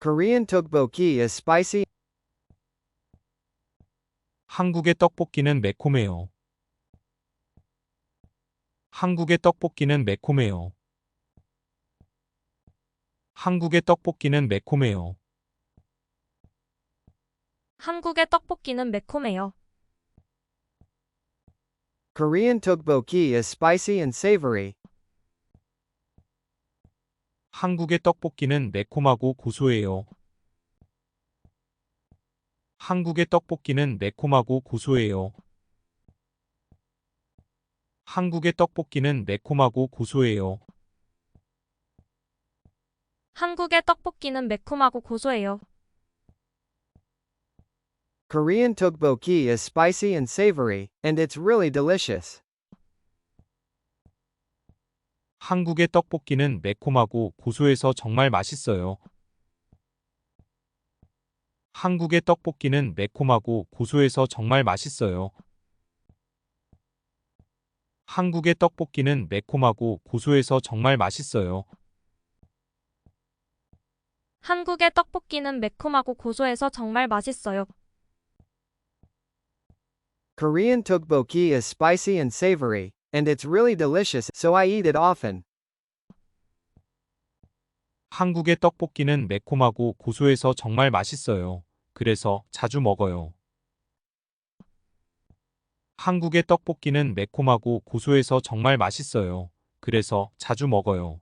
Korean tteokbokki is spicy. 한국의 떡볶이는 매콤해요. 한국의 떡볶이는 매콤해요. 한국의 떡볶이는 매콤해요. 한국의 떡볶이는 매콤해요. Korean tteokbokki is spicy and savory. 한국의 떡볶이는 매콤하고 고소해요. 한국의 떡볶이는 매콤하고 고소해요. 한국의 떡볶이는 매콤하고 고소해요. 한국의 떡볶이는 매콤하고 고소해요. Korean tteokbokki is spicy and savory, and it's really delicious. 한국의 떡볶이는 매콤하고 고소해서 정말 맛있어요. 한국의 떡볶이는 매콤하고 고소해서 정말 맛있어요. 한국의 떡볶이는 매콤하고 고소해서 정말 맛있어요. 한국의 떡볶이는 매콤하고 고소해서 정말 맛있어요. Korean tteokbokki is spicy and savory, and it's really delicious, so I eat it often. 한국의 떡볶이는 매콤하고 고소해서 정말 맛있어요. 그래서 자주 먹어요. 한국의 떡볶이는 매콤하고 고소해서 정말 맛있어요. 그래서 자주 먹어요.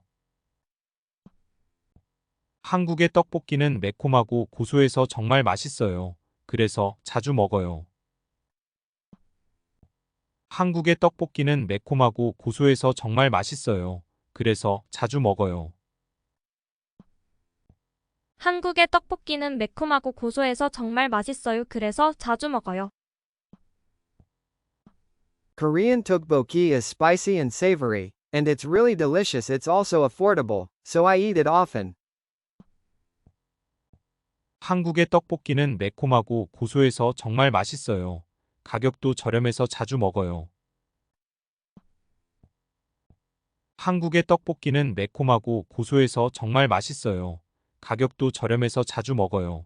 한국의 떡볶이는 매콤하고 고소해서 정말 맛있어요. 그래서 자주 먹어요. 한국의 떡볶이는 매콤하고 고소해서 정말 맛있어요. 그래서 자주 먹어요. 한국의 떡볶이는 매콤하고 고소해서 정말 맛있어요. 그래서 자주 먹어요. Korean tteokbokki is spicy and savory, and it's really delicious. It's also affordable, so I eat it often. 한국의 떡볶이는 매콤하고 고소해서 정말 맛있어요. 가격도 저렴해서 자주 먹어요. 한국의 떡볶이는 매콤하고 고소해서 정말 맛있어요. 가격도 저렴해서 자주 먹어요.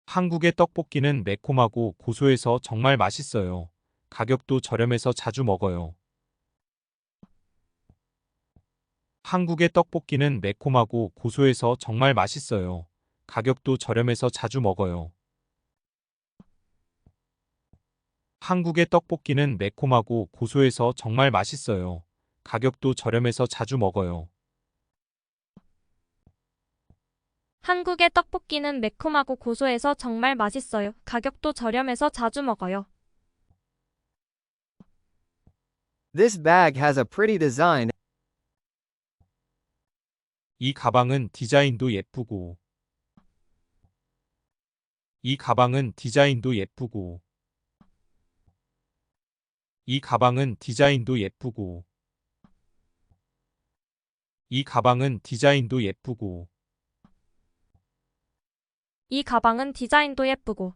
한국의 떡볶이는 매콤하고 고소해서 정말 맛있어요. 가격도 저렴해서 자주 먹어요. 한국의 떡볶이는 매콤하고 고소해서 정말 맛있어요. 가격도 저렴해서 자주 먹어요. 한국의 떡볶이는 매콤하고 고소해서 정말 맛있어요. 가격도 저렴해서 자주 먹어요. 한국의 떡볶이는 매콤하고 고소해서 정말 맛있어요. 가격도 저렴해서 자주 먹어요. This bag has a pretty design. 이 가방은 디자인도 예쁘고. 이 가방은 디자인도 예쁘고. 이 가방은 디자인도 예쁘고. 이 가방은 디자인도 예쁘고. 이 가방은 디자인도 예쁘고.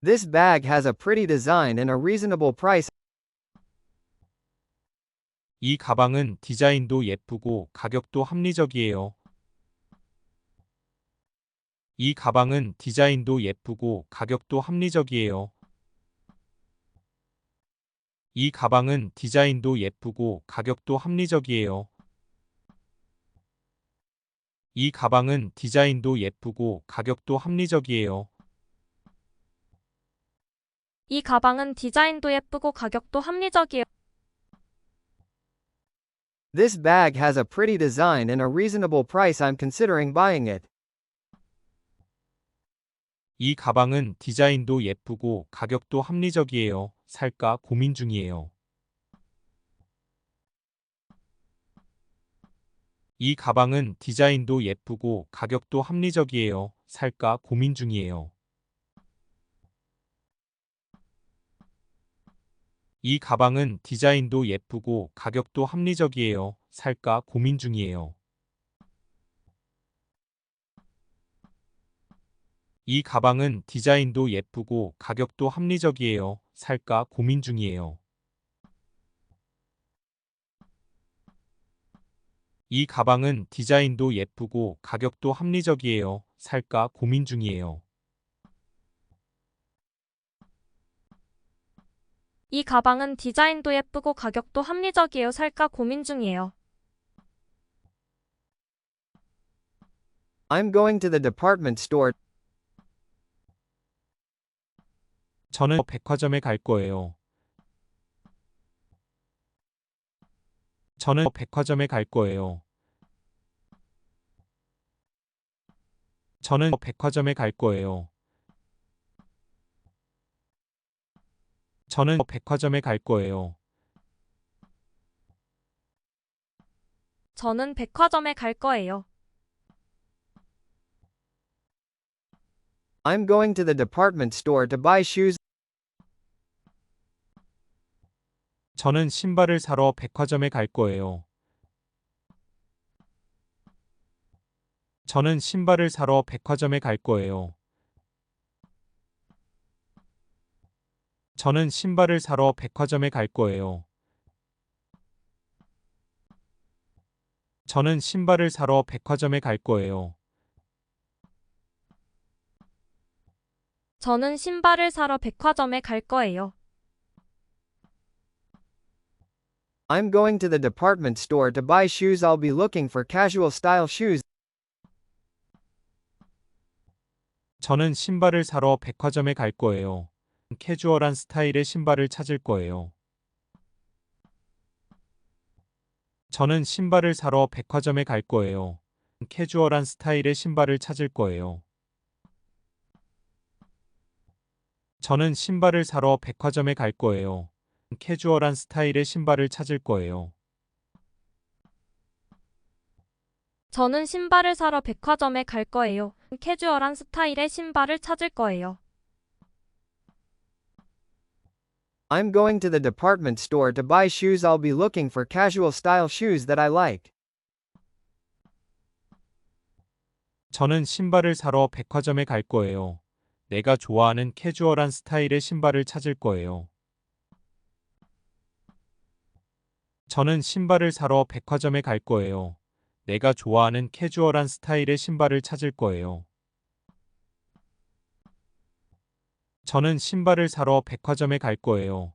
This bag has a pretty design and a reasonable price. 이 가방은 디자인도 예쁘고 가격도 합리적이에요. 이 가방은 디자인도 예쁘고 가격도 합리적이에요. 이 가방은 디자인도 예쁘고 가격도 합리적이에요. 이 가방은 디자인도 예쁘고 가격도 합리적이에요. 이 가방은 디자인도 예쁘고 가격도 합리적이에요. This bag has a pretty design and a reasonable price. I'm considering buying it. 이 가방은 디자인도 예쁘고 가격도 합리적이에요. 살까 고민 중이에요. 이 가방은 디자인도 예쁘고 가격도 합리적이에요. 살까 고민 중이에요. 이 가방은 디자인도 예쁘고 가격도 합리적이에요. 살까 고민 중이에요. 이 가방은 디자인도 예쁘고 가격도 합리적이에요. 살까 고민 중이에요. 이 가방은 디자인도 예쁘고 가격도 합리적이에요. 살까 고민 중이에요. 이 가방은 디자인도 예쁘고 가격도 합리적이에요. 살까 고민 중이에요. 이 가방은 디자인도 예쁘고 가격도 합리적이에요. 살까 고민 중이에요. 이 가방은 디자인도 예쁘고 가격도 합리적이에요. 살까 고민 중이에요. 이 가방은 디자인도 예쁘고 가격도 합리적이에요. 살까 고민 중이에요. 이 가방은 디자인도 예쁘고 가격도 합리적이에요. 살까 고민 중이에요. I'm going to the department store. 저는 백화점에 갈 거예요. 저는 백화점에 갈 거예요. 저는 백화점에 갈 거예요. 저는 백화점에 갈 거예요. 저는 백화점에 갈 거예요. I'm going to the department store to buy shoes. 저는 신발을 사러 백화점에 갈 거예요. 저는 신발을 사러 백화점에 갈 거예요. 저는 신발을 사러 백화점에 갈 거예요. 저는 신발을 사러 백화점에 갈 거예요. 저는 신발을 사러 백화점에 갈 거예요. I'm going to the department store to buy shoes. I'll be looking for casual style shoes. 저는 신발을 사러 백화점에 갈 거예요. 캐주얼한 스타일의 신발을 찾을 거예요. 저는 신발을 사러 백화점에 갈 거예요. 캐주얼한 스타일의 신발을 찾을 거예요. 저는 신발을 사러 백화점에 갈 거예요. 캐주얼한 스타일의 신발을 찾을 거예요. 저는 신발을 사러 백화점에 갈 거예요. 캐주얼한 스타일의 신발을 찾을 거예요. I'm going to the department store to buy shoes. I'll be looking for casual style shoes that I like. 저는 신발을 사러 백화점에 갈 거예요. 내가 좋아하는 캐주얼한 스타일의 신발을 찾을 거예요. 저는 신발을 사러 백화점에 갈 거예요. 내가 좋아하는 캐주얼한 스타일의 신발을 찾을 거예요. 저는 신발을 사러 백화점에 갈 거예요.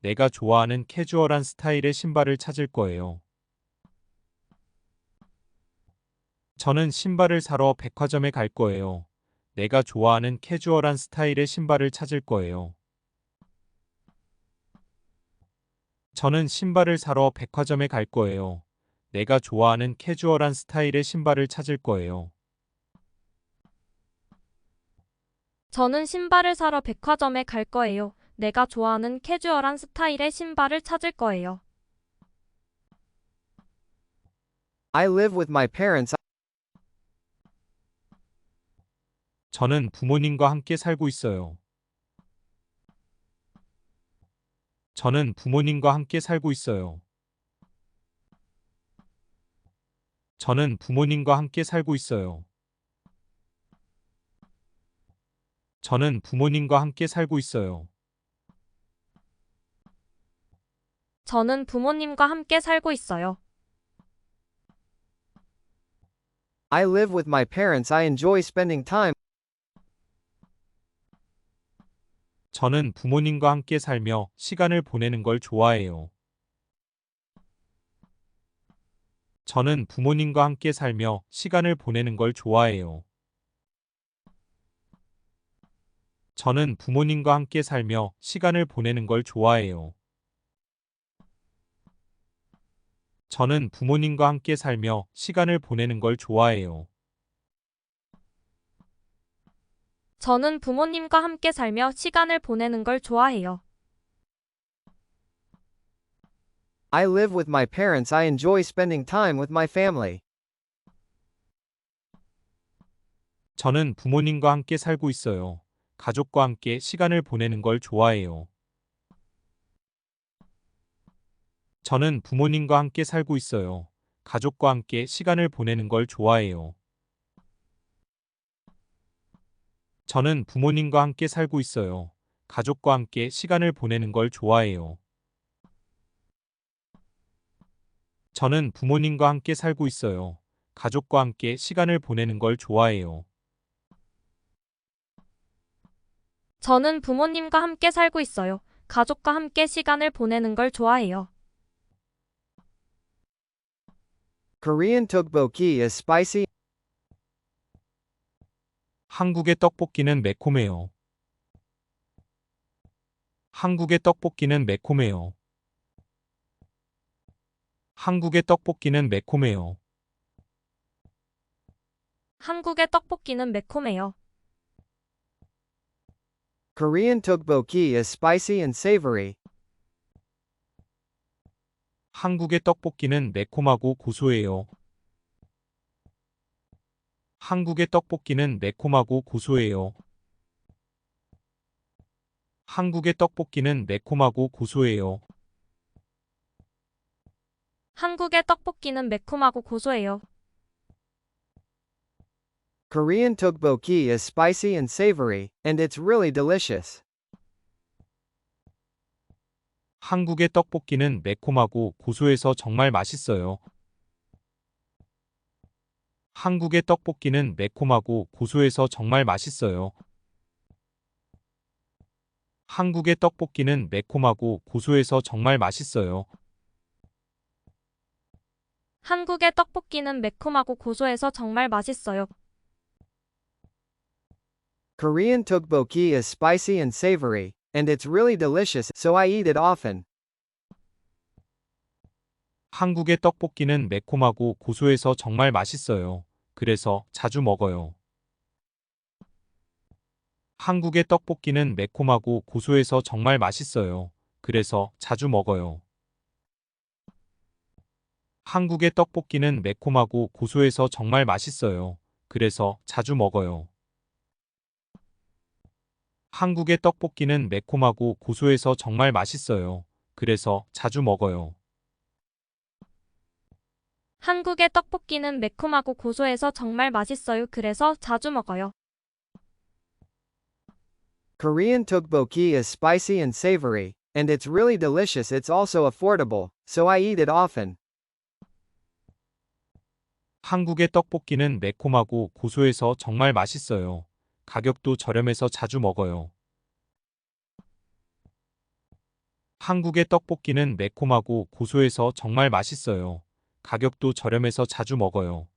내가 좋아하는 캐주얼한 스타일의 신발을 찾을 거예요. 저는 신발을 사러 백화점에 갈 거예요. 내가 좋아하는 캐주얼한 스타일의 신발을 찾을 거예요. 저는 신발을 사러 백화점에 갈 거예요. 내가 좋아하는 캐주얼한 스타일의 신발을 찾을 거예요. 저는 신발을 사러 백화점에 갈 거예요. 내가 좋아하는 캐주얼한 스타일의 신발을 찾을 거예요. I live with my parents. 저는 부모님과 함께 살고 있어요. 저는 부모님과 함께 살고 있어요. 저는 부모님과 함께 살고 있어요. 저는 부모님과 함께 살고 있어요. 저는 부모님과 함께 살고 있어요. I live with my parents. I enjoy spending time. 저는 부모님과 함께 살며 시간을 보내는 걸 좋아해요. 저는 부모님과 함께 살며 시간을 보내는 걸 좋아해요. 저는 부모님과 함께 살며 시간을 보내는 걸 좋아해요. 저는 부모님과 함께 살며 시간을 보내는 걸 좋아해요. 저는 부모님과 함께 살며 시간을 보내는 걸 좋아해요. I live with my parents. I enjoy spending time with my family. 저는 부모님과 함께 살고 있어요. 가족과 함께 시간을 보내는 걸 좋아해요. 저는 부모님과 함께 살고 있어요. 가족과 함께 시간을 보내는 걸 좋아해요. 저는 부모님과 함께 살고 있어요. 가족과 함께 시간을 보내는 걸 좋아해요. 저는 부모님과 함께 살고 있어요. 가족과 함께 시간을 보내는 걸 좋아해요. 저는 부모님과 함께 살고 있어요. 가족과 함께 시간을 보내는 걸 좋아해요. Korean tteokbokki is spicy. 한국의 떡볶이는 매콤해요. 한국의 떡볶이는 매콤해요. 한국의 떡볶이는 매콤해요. 한국의 떡볶이는 매콤해요. Korean tteokbokki is spicy and savory. 한국의 떡볶이는 매콤하고 고소해요. 한국의 떡볶이는 매콤하고 고소해요. 한국의 떡볶이는 매콤하고 고소해요. 한국의 떡볶이는 매콤하고 고소해요. Korean tteokbokki is spicy and savory, and it's really delicious. 한국의 떡볶이는 매콤하고 고소해서 정말 맛있어요. 한국의 떡볶이는 매콤하고 고소해서 정말 맛있어요. 한국의 떡볶이는 매콤하고 고소해서 정말 맛있어요. 한국의 떡볶이는 매콤하고 고소해서 정말 맛있어요. Korean tteokbokki is spicy and savory, and it's really delicious, so I eat it often. 한국의 떡볶이는 매콤하고 고소해서 정말 맛있어요. 그래서 자주 먹어요. 한국의 떡볶이는 매콤하고 고소해서 정말 맛있어요. 그래서 자주 먹어요. 한국의 떡볶이는 매콤하고 고소해서 정말 맛있어요. 그래서 자주 먹어요. 한국의 떡볶이는 매콤하고 고소해서 정말 맛있어요. 그래서 자주 먹어요. 한국의 떡볶이는 매콤하고 고소해서 정말 맛있어요. 그래서 자주 먹어요. Korean tteokbokki is spicy and savory, and it's really delicious. It's also affordable, so I eat it often. 한국의 떡볶이는 매콤하고 고소해서 정말 맛있어요. 가격도 저렴해서 자주 먹어요. 한국의 떡볶이는 매콤하고 고소해서 정말 맛있어요. 가격도 저렴해서 자주 먹어요.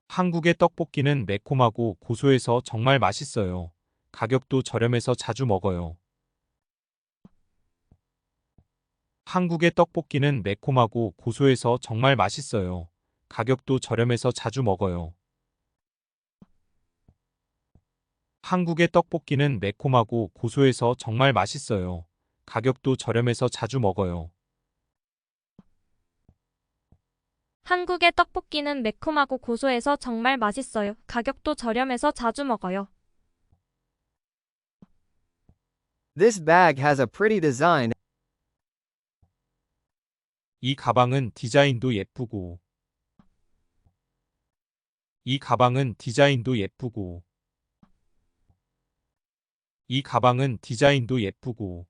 한국의 떡볶이는 매콤하고 고소해서 정말 맛있어요. 가격도 저렴해서 자주 먹어요. 한국의 떡볶이는 매콤하고 고소해서 정말 맛있어요. 가격도 저렴해서 자주 먹어요. 한국의 떡볶이는 매콤하고 고소해서 정말 맛있어요. 가격도 저렴해서 자주 먹어요. 한국의 떡볶이는 매콤하고 고소해서 정말 맛있어요. 가격도 저렴해서 자주 먹어요. This bag has a pretty design. 이 가방은 디자인도 예쁘고. 이 가방은 디자인도 예쁘고. 이 가방은 디자인도 예쁘고.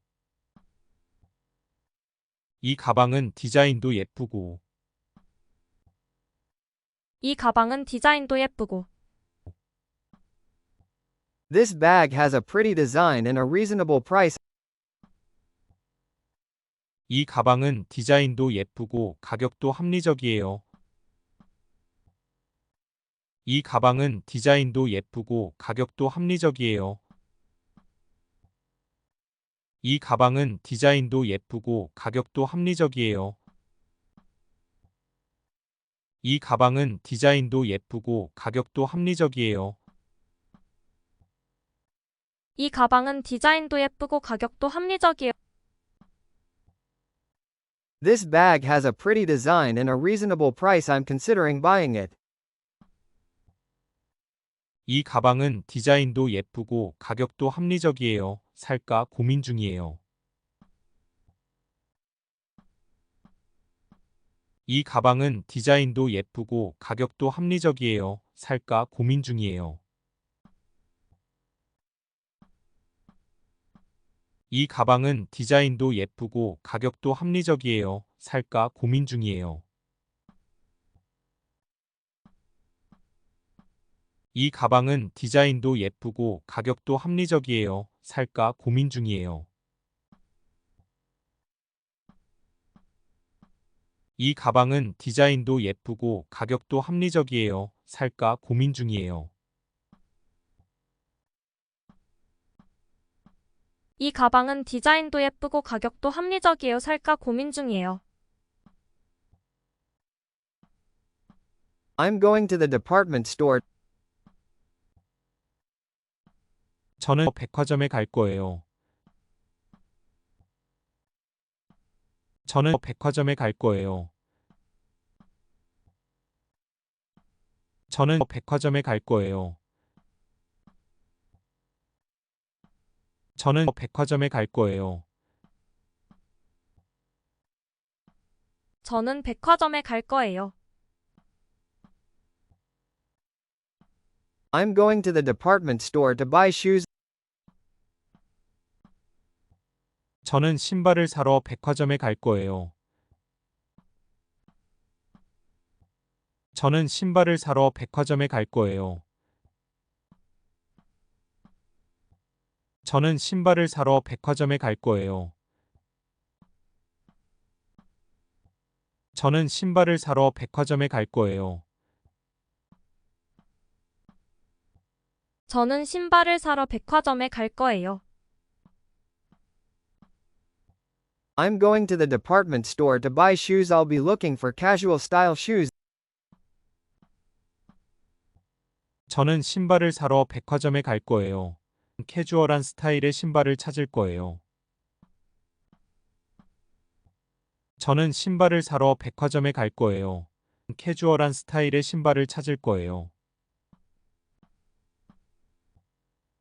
이 가방은 디자인도 예쁘고. 이 가방은 디자인도 예쁘고. This bag has a pretty design and a reasonable price. 이 가방은 디자인도 예쁘고 가격도 합리적이에요. 이 가방은 디자인도 예쁘고 가격도 합리적이에요. 이 가방은 디자인도 예쁘고 가격도 합리적이에요. 이 가방은 디자인도 예쁘고 가격도 합리적이에요. 이 가방은 디자인도 예쁘고 가격도 합리적이에요. This bag has a pretty design and a reasonable price. I'm considering buying it. 이 가방은 디자인도 예쁘고 가격도 합리적이에요. 살까 고민 중이에요. 이 가방은 디자인도 예쁘고 가격도 합리적이에요. 살까 고민 중이에요. 이 가방은 디자인도 예쁘고 가격도 합리적이에요. 살까 고민 중이에요. 이 가방은 디자인도 예쁘고 가격도 합리적이에요. 살까 고민 중이에요. 이 가방은 디자인도 예쁘고 가격도 합리적이에요. 살까 고민 중이에요. 이 가방은 디자인도 예쁘고 가격도 합리적이에요. 살까 고민 중이에요. I'm going to the department store. 저는 백화점에 갈 거예요. 저는 백화점에 갈 거예요. 저는 백화점에 갈 거예요. 저는 백화점에 갈 거예요. 저는 백화점에 갈 거예요. I'm going to the department store to buy shoes. 저는 신발을 사러 백화점에 갈 거예요. 저는 신발을 사러 백화점에 갈 거예요. 저는 신발을 사러 백화점에 갈 거예요. 저는 신발을 사러 백화점에 갈 거예요. 저는 신발을 사러 백화점에 갈 거예요. I'm going to the department store to buy shoes. I'll be looking for casual style shoes. 저는 신발을 사러 백화점에 갈 거예요. 캐주얼한 스타일의 신발을 찾을 거예요. 저는 신발을 사러 백화점에 갈 거예요. 캐주얼한 스타일의 신발을 찾을 거예요.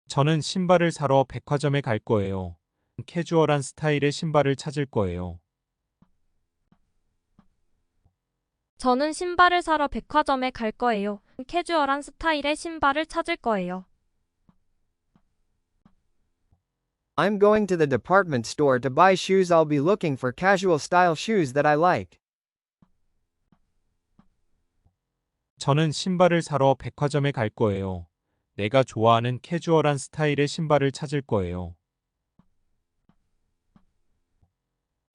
저는 신발을 사러 백화점에 갈 거예요. 캐주얼한 스타일의 신발을 찾을 거예요. 저는 신발을 사러 백화점에 갈 거예요. 캐주얼한 스타일의 신발을 찾을 거예요. I'm going to the department store to buy shoes. I'll be looking for casual style shoes that I like. 저는 신발을 사러 백화점에 갈 거예요. 내가 좋아하는 캐주얼한 스타일의 신발을 찾을 거예요.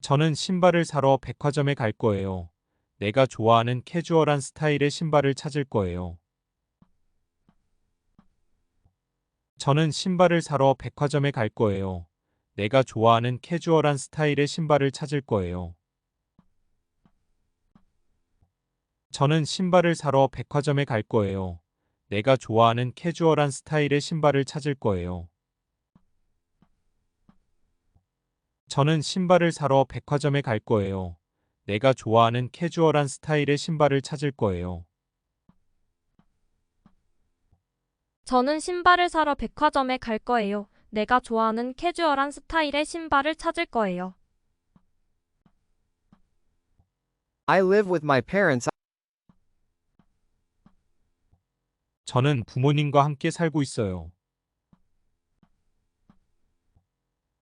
저는 신발을 사러 백화점에 갈 거예요. 내가 좋아하는 캐주얼한 스타일의 신발을 찾을 거예요. 저는 신발을 사러 백화점에 갈 거예요. 내가 좋아하는 캐주얼한 스타일의 신발을 찾을 거예요. 저는 신발을 사러 백화점에 갈 거예요. 내가 좋아하는 캐주얼한 스타일의 신발을 찾을 거예요. 저는 신발을 사러 백화점에 갈 거예요. 내가 좋아하는 캐주얼한 스타일의 신발을 찾을 거예요. 저는 신발을 사러 백화점에 갈 거예요. 내가 좋아하는 캐주얼한 스타일의 신발을 찾을 거예요. I live with my parents. 저는 부모님과 함께 살고 있어요.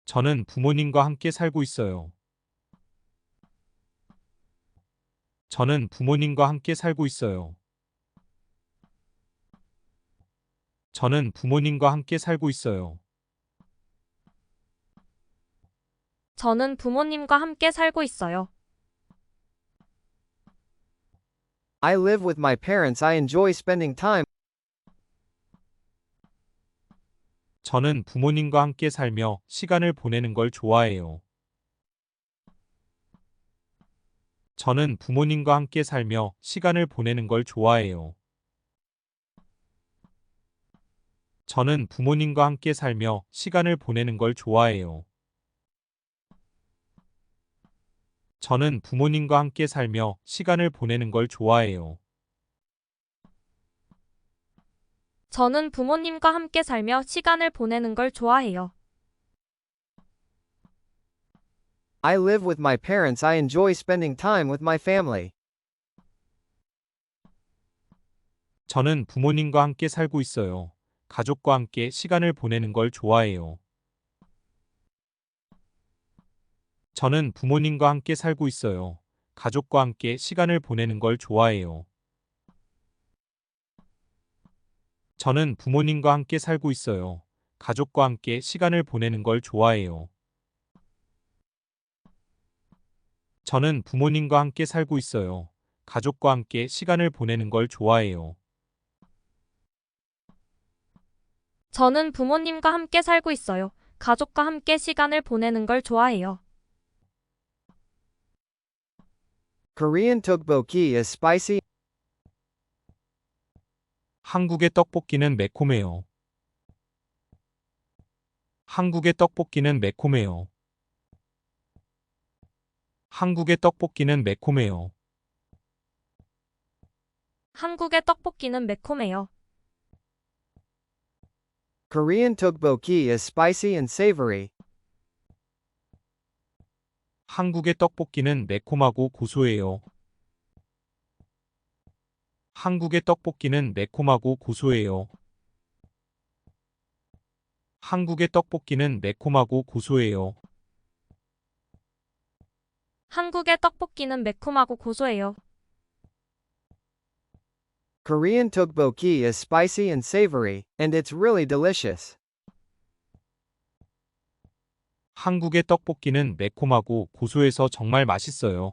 저는 부모님과 함께 살고 있어요. 저는 부모님과 함께 살고 있어요. 저는 부모님과 함께 살고 있어요. 저는 부모님과 함께 살고 있어요. I live with my parents. I enjoy spending time. 저는 부모님과 함께 살며 시간을 보내는 걸 좋아해요. 저는 부모님과 함께 살며 시간을 보내는 걸 좋아해요. 저는 부모님과 함께 살며 시간을 보내는 걸 좋아해요. 저는 부모님과 함께 살며 시간을 보내는 걸 좋아해요. 저는 부모님과 함께 살며 시간을 보내는 걸 좋아해요. I live with my parents. I enjoy spending time with my family. 저는 부모님과 함께 살고 있어요. 가족과 함께 시간을 보내는 걸 좋아해요. 저는 부모님과 함께 살고 있어요. 가족과 함께 시간을 보내는 걸 좋아해요. 저는 부모님과 함께 살고 있어요. 가족과 함께 시간을 보내는 걸 좋아해요. 저는 부모님과 함께 살고 있어요. 가족과 함께 시간을 보내는 걸 좋아해요. 저는 부모님과 함께 살고 있어요. 가족과 함께 시간을 보내는 걸 좋아해요. Korean tteokbokki is spicy. 한국의 떡볶이는 매콤해요. 한국의 떡볶이는 매콤해요. 한국의 떡볶이는 매콤해요. 한국의 떡볶이는 매콤해요. Korean tteokbokki is spicy and savory. 한국의 떡볶이는 매콤하고 고소해요. 한국의 떡볶이는 매콤하고 고소해요. 한국의 떡볶이는 매콤하고 고소해요. 한국의 떡볶이는 매콤하고 고소해요. Korean tteokbokki is spicy and savory, and it's really delicious. 한국의 떡볶이는 매콤하고 고소해서 정말 맛있어요.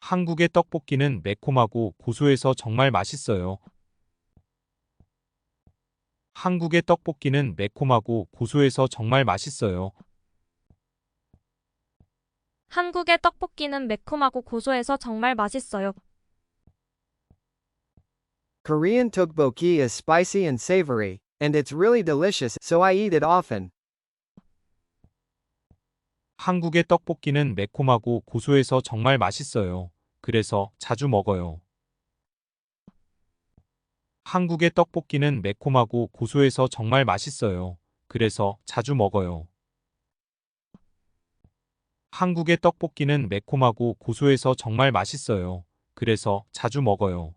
한국의 떡볶이는 매콤하고 고소해서 정말 맛있어요. 한국의 떡볶이는 매콤하고 고소해서 정말 맛있어요. 한국의 떡볶이는 매콤하고 고소해서 정말 맛있어요. Korean tteokbokki is spicy and savory, and it's really delicious, so I eat it often. 한국의 떡볶이는 매콤하고 고소해서 정말 맛있어요. 그래서 자주 먹어요. 한국의 떡볶이는 매콤하고 고소해서 정말 맛있어요. 그래서 자주 먹어요. 한국의 떡볶이는 매콤하고 고소해서 정말 맛있어요. 그래서 자주 먹어요.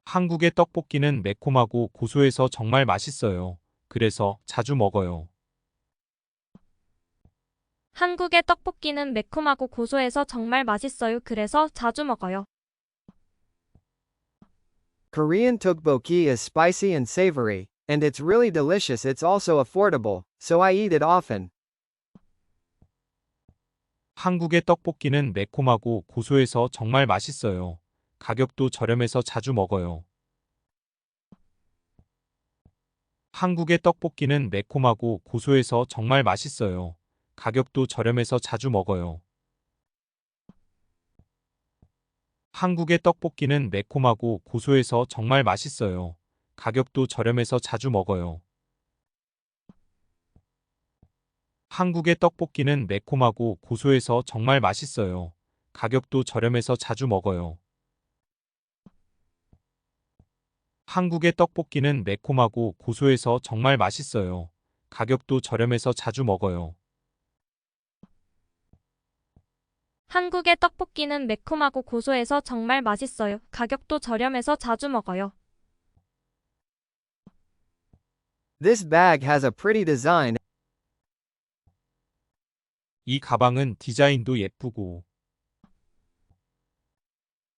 한국의 떡볶이는 매콤하고 고소해서 정말 맛있어요. 그래서 자주 먹어요. 한국의 떡볶이는 매콤하고 고소해서 정말 맛있어요. 그래서 자주 먹어요. Korean tteokbokki is spicy and savory, and it's really delicious. It's also affordable, so I eat it often. 한국의 떡볶이는 매콤하고 고소해서 정말 맛있어요. 가격도 저렴해서 자주 먹어요. 한국의 떡볶이는 매콤하고 고소해서 정말 맛있어요. 가격도 저렴해서 자주 먹어요. 한국의 떡볶이는 매콤하고 고소해서 정말 맛있어요. 가격도 저렴해서 자주 먹어요. 한국의 떡볶이는 매콤하고 고소해서 정말 맛있어요. 가격도 저렴해서 자주 먹어요. 한국의 떡볶이는 매콤하고 고소해서 정말 맛있어요. 가격도 저렴해서 자주 먹어요. 한국의 떡볶이는 매콤하고 고소해서 정말 맛있어요. 가격도 저렴해서 자주 먹어요. This bag has a pretty design. 이 가방은 디자인도 예쁘고.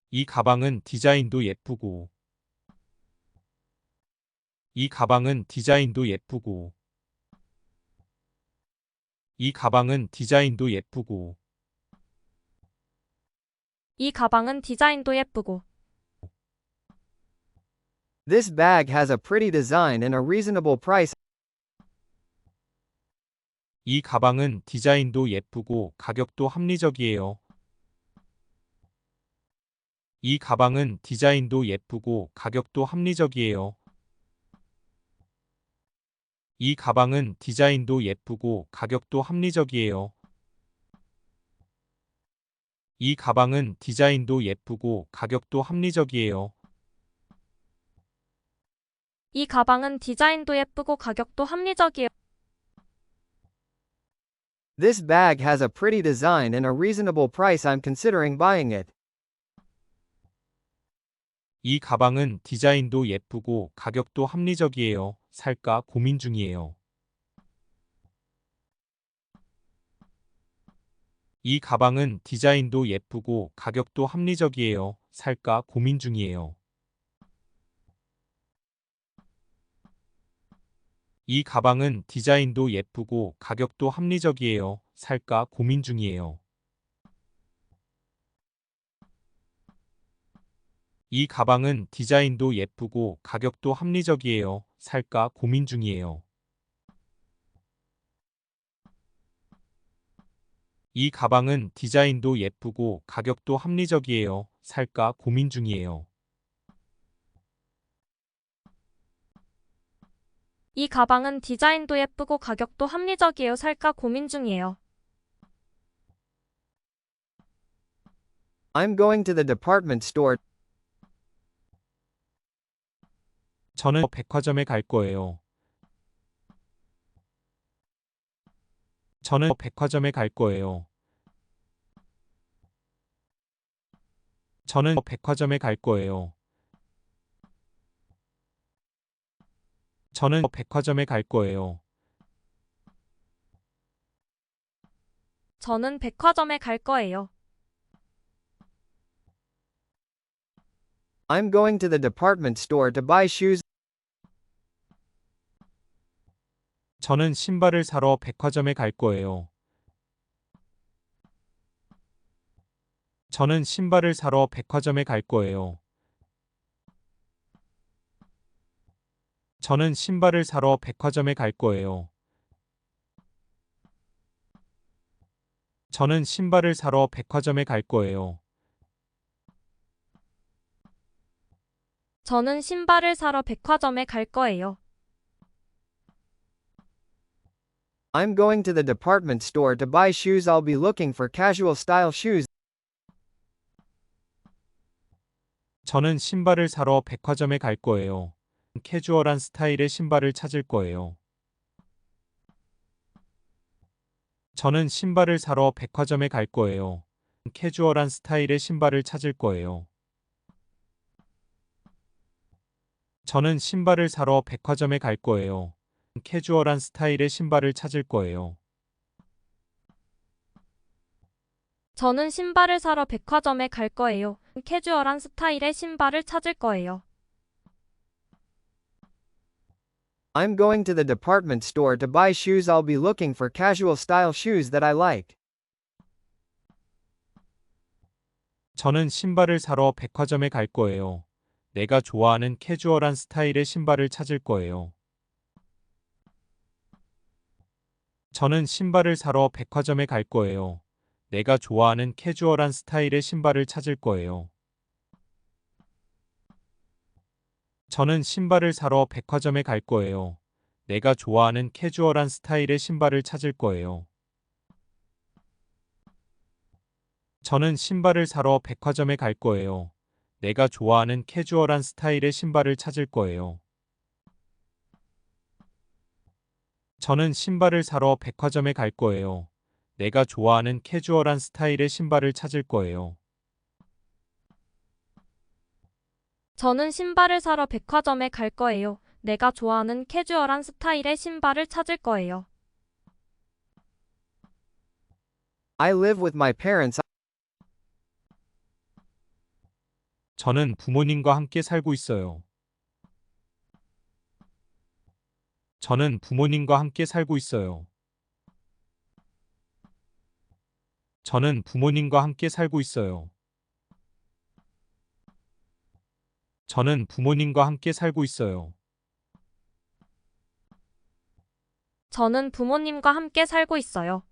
이 가방은 디자인도 예쁘고. 이 가방은 디자인도 예쁘고. 이 가방은 디자인도 예쁘고. 이 가방은 디자인도 예쁘고. This bag has a pretty design and a reasonable price. 이 가방은 디자인도 예쁘고 가격도 합리적이에요. 이 가방은 디자인도 예쁘고 가격도 합리적이에요. 이 가방은 디자인도 예쁘고 가격도 합리적이에요. 이 가방은 디자인도 예쁘고 가격도 합리적이에요. 이 가방은 디자인도 예쁘고 가격도 합리적이에요. This bag has a pretty design and a reasonable price. I'm considering buying it. 이 가방은 디자인도 예쁘고 가격도 합리적이에요. 살까 고민 중이에요. 이 가방은 디자인도 예쁘고 가격도 합리적이에요. 살까 고민 중이에요. 이 가방은 디자인도 예쁘고 가격도 합리적이에요. 살까 고민 중이에요. 이 가방은 디자인도 예쁘고 가격도 합리적이에요. 살까 고민 중이에요. 이 가방은 디자인도 예쁘고 가격도 합리적이에요. 살까 고민 중이에요. 이 가방은 디자인도 예쁘고 가격도 합리적이에요. 살까 고민 중이에요. I'm going to the department store. 저는 백화점에 갈 거예요. 저는 백화점에 갈 거예요. 저는 백화점에 갈 거예요. 저는 백화점에 갈 거예요. 저는 백화점에 갈 거예요. I'm going to the department store to buy shoes. 저는 신발을 사러 백화점에 갈 거예요. 저는 신발을 사러 백화점에 갈 거예요. 저는 신발을 사러 백화점에 갈 거예요. 저는 신발을 사러 백화점에 갈 거예요. 저는 신발을 사러 백화점에 갈 거예요. I'm going to the department store to buy shoes. I'll be looking for casual style shoes. 저는 신발을 사러 백화점에 갈 거예요. 캐주얼한 스타일의 신발을 찾을 거예요. 저는 신발을 사러 백화점에 갈 거예요. 캐주얼한 스타일의 신발을 찾을 거예요. 저는 신발을 사러 백화점에 갈 거예요. 캐주얼한 스타일의 신발을 찾을 거예요. 저는 신발을 사러 백화점에 갈 거예요. 캐주얼한 스타일의 신발을 찾을 거예요. I'm going to the department store to buy shoes. I'll be looking for casual style shoes that I like. 저는 신발을 사러 백화점에 갈 거예요. 내가 좋아하는 캐주얼한 스타일의 신발을 찾을 거예요. 저는 신발을 사러 백화점에 갈 거예요. 내가 좋아하는 캐주얼한 스타일의 신발을 찾을 거예요. 저는 신발을 사러 백화점에 갈 거예요. 내가 좋아하는 캐주얼한 스타일의 신발을 찾을 거예요. 저는 신발을 사러 백화점에 갈 거예요. 내가 좋아하는 캐주얼한 스타일의 신발을 찾을 거예요. 저는 신발을 사러 백화점에 갈 거예요. 내가 좋아하는 캐주얼한 스타일의 신발을 찾을 거예요. 저는 신발을 사러 백화점에 갈 거예요. 내가 좋아하는 캐주얼한 스타일의 신발을 찾을 거예요. I live with my parents. 저는 부모님과 함께 살고 있어요. 저는 부모님과 함께 살고 있어요. 저는 부모님과 함께 살고 있어요. 저는 부모님과 함께 살고 있어요. 저는 부모님과 함께 살고 있어요.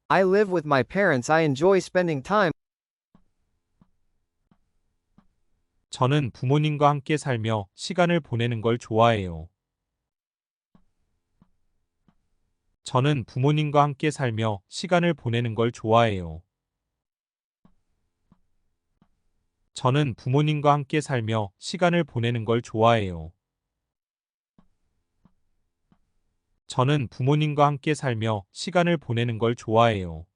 I live with my parents. I enjoy spending time. 저는 부모님과 함께 살며 시간을 보내는 걸 좋아해요. 저는 부모님과 함께 살며 시간을 보내는 걸 좋아해요. 저는 부모님과 함께 살며 시간을 보내는 걸 좋아해요. 저는 부모님과 함께 살며 시간을 보내는 걸 좋아해요.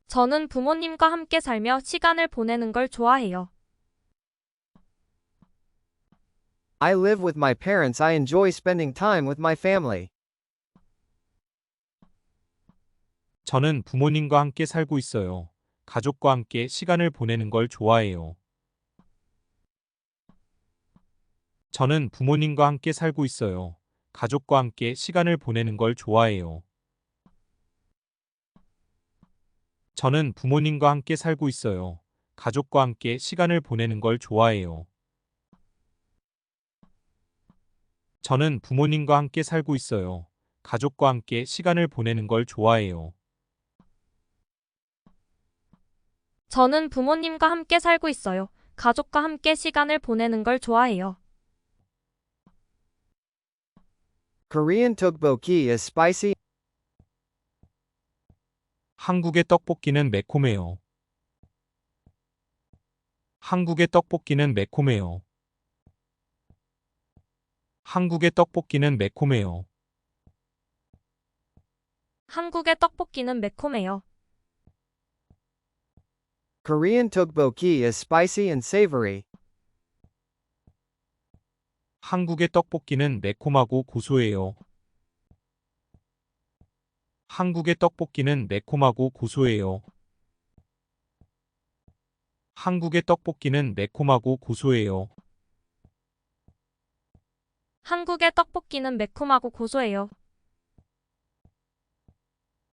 저는 부모님과 함께 살며 시간을 보내는 걸 좋아해요. I live with my parents. I enjoy spending time with my family. 저는 부모님과 함께 살고 있어요. 가족과 함께 시간을 보내는 걸 좋아해요. 저는 부모님과 함께 살고 있어요. 가족과 함께 시간을 보내는 걸 좋아해요. 저는 부모님과 함께 살고 있어요. 가족과 함께 시간을 보내는 걸 좋아해요. 저는 부모님과 함께 살고 있어요. 가족과 함께 시간을 보내는 걸 좋아해요. 저는 부모님과 함께 살고 있어요. 가족과 함께 시간을 보내는 걸 좋아해요. Korean tteokbokki is spicy. 한국의 떡볶이는 매콤해요. 한국의 떡볶이는 매콤해요. 한국의 떡볶이는 매콤해요. 한국의 떡볶이는 매콤해요. Korean tteokbokki is spicy and savory. 한국의 떡볶이는 매콤하고 고소해요. 한국의 떡볶이는 매콤하고 고소해요. 한국의 떡볶이는 매콤하고 고소해요. 한국의 떡볶이는 매콤하고 고소해요.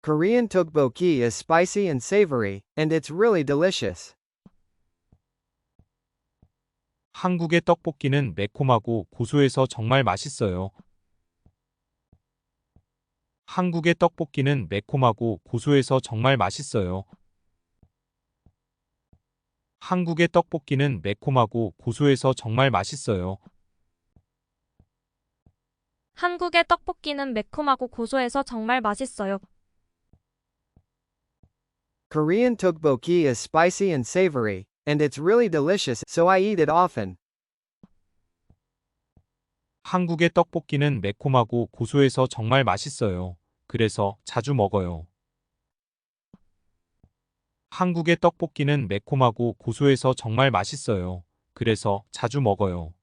Korean tteokbokki is spicy and savory, and it's really delicious. 한국의 떡볶이는 매콤하고 고소해서 정말 맛있어요. 한국의 떡볶이는 매콤하고 고소해서 정말 맛있어요. 한국의 떡볶이는 매콤하고 고소해서 정말 맛있어요. 한국의 떡볶이는 매콤하고 고소해서 정말 맛있어요. Korean tteokbokki is spicy and savory, and it's really delicious, so I eat it often. 한국의 떡볶이는 매콤하고 고소해서 정말 맛있어요. 그래서 자주 먹어요. 한국의 떡볶이는 매콤하고 고소해서 정말 맛있어요. 그래서 자주 먹어요.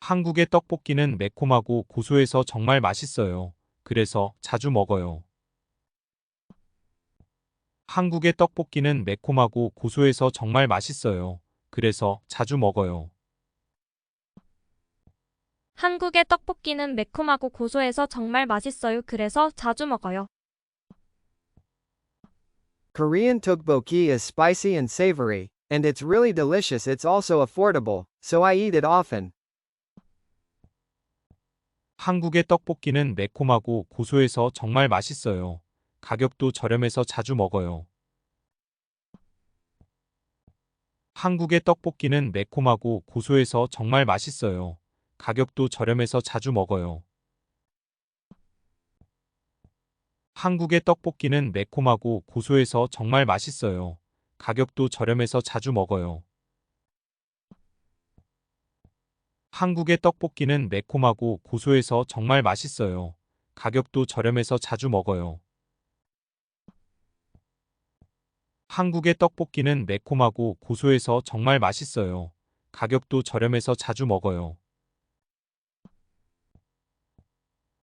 한국의 떡볶이는 매콤하고 고소해서 정말 맛있어요. 그래서 자주 먹어요. 한국의 떡볶이는 매콤하고 고소해서 정말 맛있어요. 그래서 자주 먹어요. 한국의 떡볶이는 매콤하고 고소해서 정말 맛있어요. 그래서 자주 먹어요. Korean tteokbokki is spicy and savory, and it's really delicious. It's also affordable, so I eat it often. 한국의 떡볶이는 매콤하고 고소해서 정말 맛있어요. 가격도 저렴해서 자주 먹어요. 한국의 떡볶이는 매콤하고 고소해서 정말 맛있어요. 가격도 저렴해서 자주 먹어요. 한국의 떡볶이는 매콤하고 고소해서 정말 맛있어요. 가격도 저렴해서 자주 먹어요. 한국의 떡볶이는 매콤하고 고소해서 정말 맛있어요. 가격도 저렴해서 자주 먹어요. 한국의 떡볶이는 매콤하고 고소해서 정말 맛있어요. 가격도 저렴해서 자주 먹어요.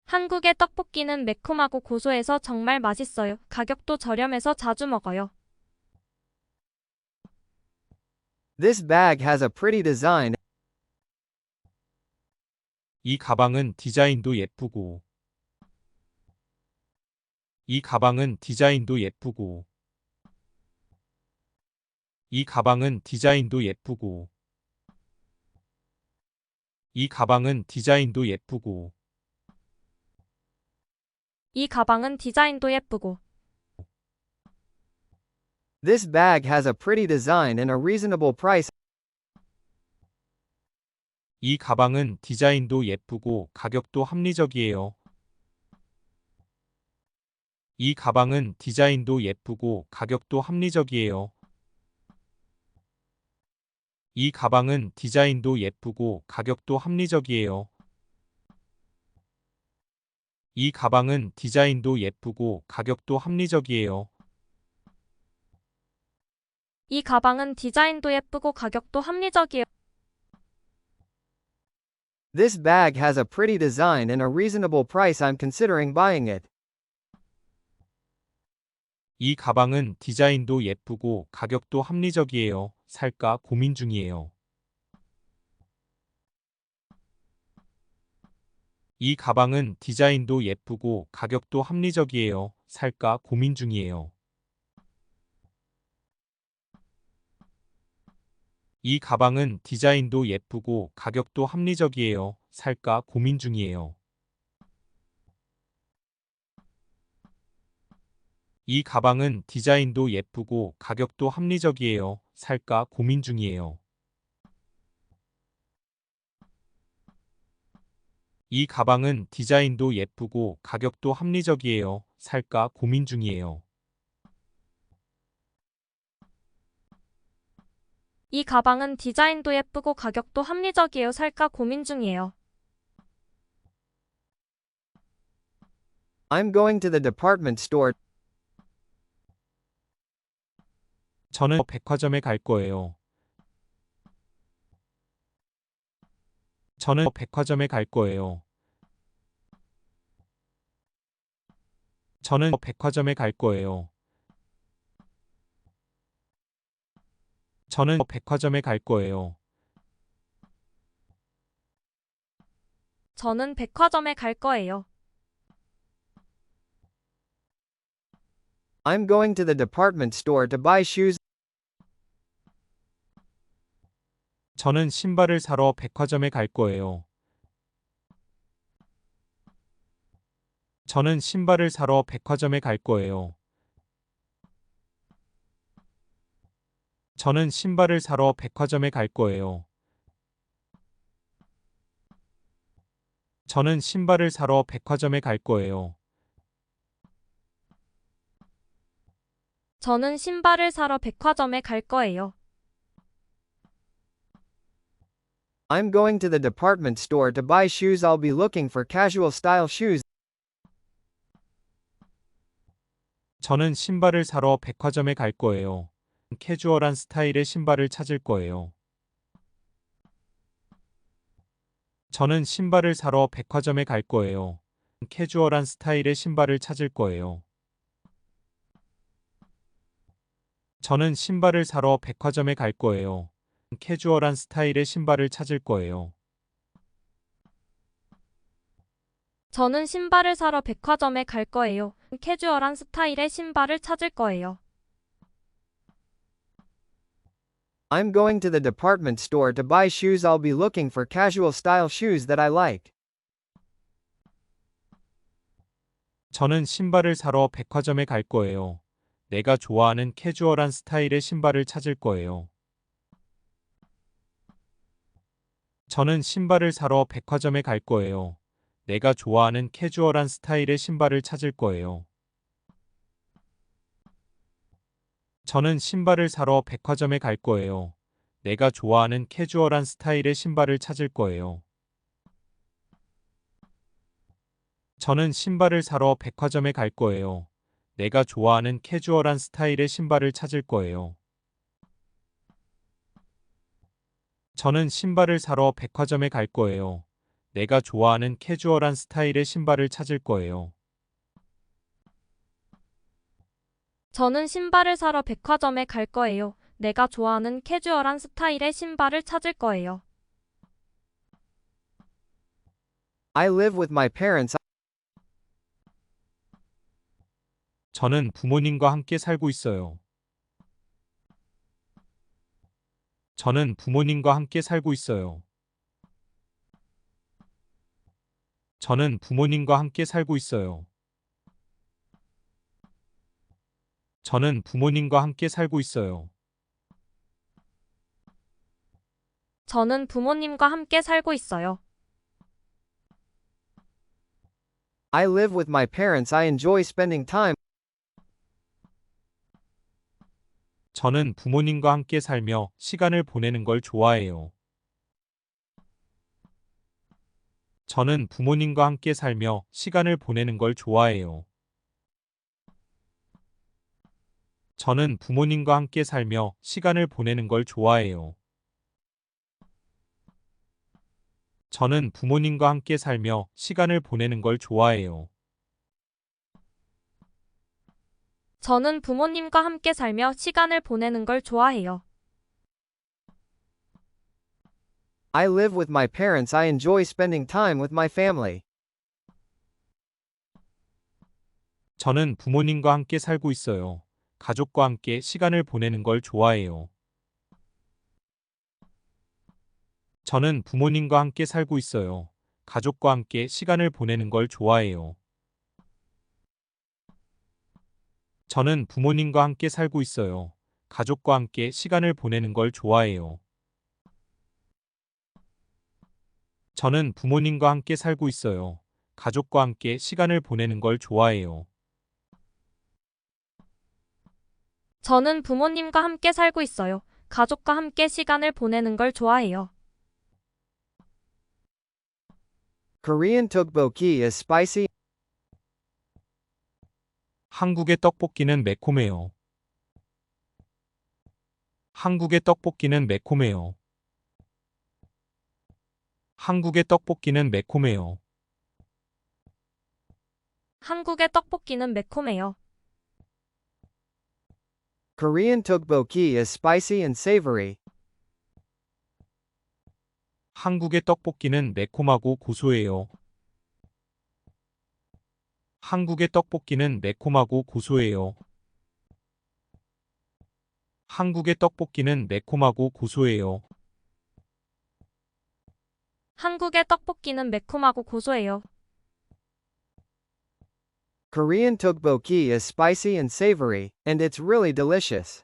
한국의 떡볶이는 매콤하고 고소해서 정말 맛있어요. 가격도 저렴해서 자주 먹어요. This bag has a pretty design. 이 가방은 디자인도 예쁘고. 이 가방은 디자인도 예쁘고. 이 가방은 디자인도 예쁘고. 이 가방은 디자인도 예쁘고. 이 가방은 디자인도 예쁘고. This bag has a pretty design and a reasonable price. 이 가방은 디자인도 예쁘고 가격도 합리적이에요. 이 가방은 디자인도 예쁘고 가격도 합리적이에요. 이 가방은 디자인도 예쁘고 가격도 합리적이에요. 이 가방은 디자인도 예쁘고 가격도 합리적이에요. 이 가방은 디자인도 예쁘고 가격도 합리적이에요. This bag has a pretty design and a reasonable price. I'm considering buying it. 이 가방은 디자인도 예쁘고 가격도 합리적이에요. 살까 고민 중이에요. 이 가방은 디자인도 예쁘고 가격도 합리적이에요. 살까 고민 중이에요. 이 가방은 디자인도 예쁘고 가격도 합리적이에요. 살까 고민 중이에요. 이 가방은 디자인도 예쁘고 가격도 합리적이에요. 살까 고민 중이에요. 이 가방은 디자인도 예쁘고 가격도 합리적이에요. 살까 고민 중이에요. 이 가방은 디자인도 예쁘고 가격도 합리적이에요. 살까 고민 중이에요. I'm going to the department store. 저는 백화점에 갈 거예요. 저는 백화점에 갈 거예요. 저는 백화점에 갈 거예요. 저는 백화점에 갈 거예요. 저는 백화점에 갈 거예요. I'm going to the department store to buy shoes. 저는 신발을 사러 백화점에 갈 거예요. 저는 신발을 사러 백화점에 갈 거예요. 저는 신발을 사러 백화점에 갈 거예요. 저는 신발을 사러 백화점에 갈 거예요. 저는 신발을 사러 백화점에 갈 거예요. I'm going to the department store to buy shoes. I'll be looking for casual style shoes. 저는 신발을 사러 백화점에 갈 거예요. 캐주얼한 스타일의 신발을 찾을 거예요. 저는 신발을 사러 백화점에 갈 거예요. 캐주얼한 스타일의 신발을 찾을 거예요. 저는 신발을 사러 백화점에 갈 거예요. 캐주얼한 스타일의 신발을 찾을 거예요. 저는 신발을 사러 백화점에 갈 거예요. 캐주얼한 스타일의 신발을 찾을 거예요. I'm going to the department store to buy shoes. I'll be looking for casual style shoes that I like. 저는 신발을 사러 백화점에 갈 거예요. 내가 좋아하는 캐주얼한 스타일의 신발을 찾을 거예요. 저는 신발을 사러 백화점에 갈 거예요. 내가 좋아하는 캐주얼한 스타일의 신발을 찾을 거예요. 저는 신발을 사러 백화점에 갈 거예요. 내가 좋아하는 캐주얼한 스타일의 신발을 찾을 거예요. 저는 신발을 사러 백화점에 갈 거예요. 내가 좋아하는 캐주얼한 스타일의 신발을 찾을 거예요. 저는 신발을 사러 백화점에 갈 거예요. 내가 좋아하는 캐주얼한 스타일의 신발을 찾을 거예요. 저는 신발을 사러 백화점에 갈 거예요. 내가 좋아하는 캐주얼한 스타일의 신발을 찾을 거예요. I live with my parents. 저는 부모님과 함께 살고 있어요. 저는 부모님과 함께 살고 있어요. 저는 부모님과 함께 살고 있어요. 저는 부모님과 함께 살고 있어요. 저는 부모님과 함께 살고 있어요. I live with my parents. I enjoy spending time. 저는 부모님과 함께 살며 시간을 보내는 걸 좋아해요. 저는 부모님과 함께 살며 시간을 보내는 걸 좋아해요. 저는 부모님과 함께 살며 시간을 보내는 걸 좋아해요. 저는 부모님과 함께 살며 시간을 보내는 걸 좋아해요. 저는 부모님과 함께 살며 시간을 보내는 걸 좋아해요. I live with my parents. I enjoy spending time with my family. 저는 부모님과 함께 살고 있어요. 가족과 함께 시간을 보내는 걸 좋아해요. 저는 부모님과 함께 살고 있어요. 가족과 함께 시간을 보내는 걸 좋아해요. 저는 부모님과 함께 살고 있어요. 가족과 함께 시간을 보내는 걸 좋아해요. 저는 부모님과 함께 살고 있어요. 가족과 함께 시간을 보내는 걸 좋아해요. 저는 부모님과 함께 살고 있어요. 가족과 함께 시간을 보내는 걸 좋아해요. Korean tteokbokki is spicy. 한국의 떡볶이는 매콤해요. 한국의 떡볶이는 매콤해요. 한국의 떡볶이는 매콤해요. 한국의 떡볶이는 매콤해요. Korean tteokbokki is spicy and savory. 한국의 떡볶이는 매콤하고 고소해요. 한국의 떡볶이는 매콤하고 고소해요. 한국의 떡볶이는 매콤하고 고소해요. 한국의 떡볶이는 매콤하고 고소해요. Korean tteokbokki is spicy and savory, and it's really delicious.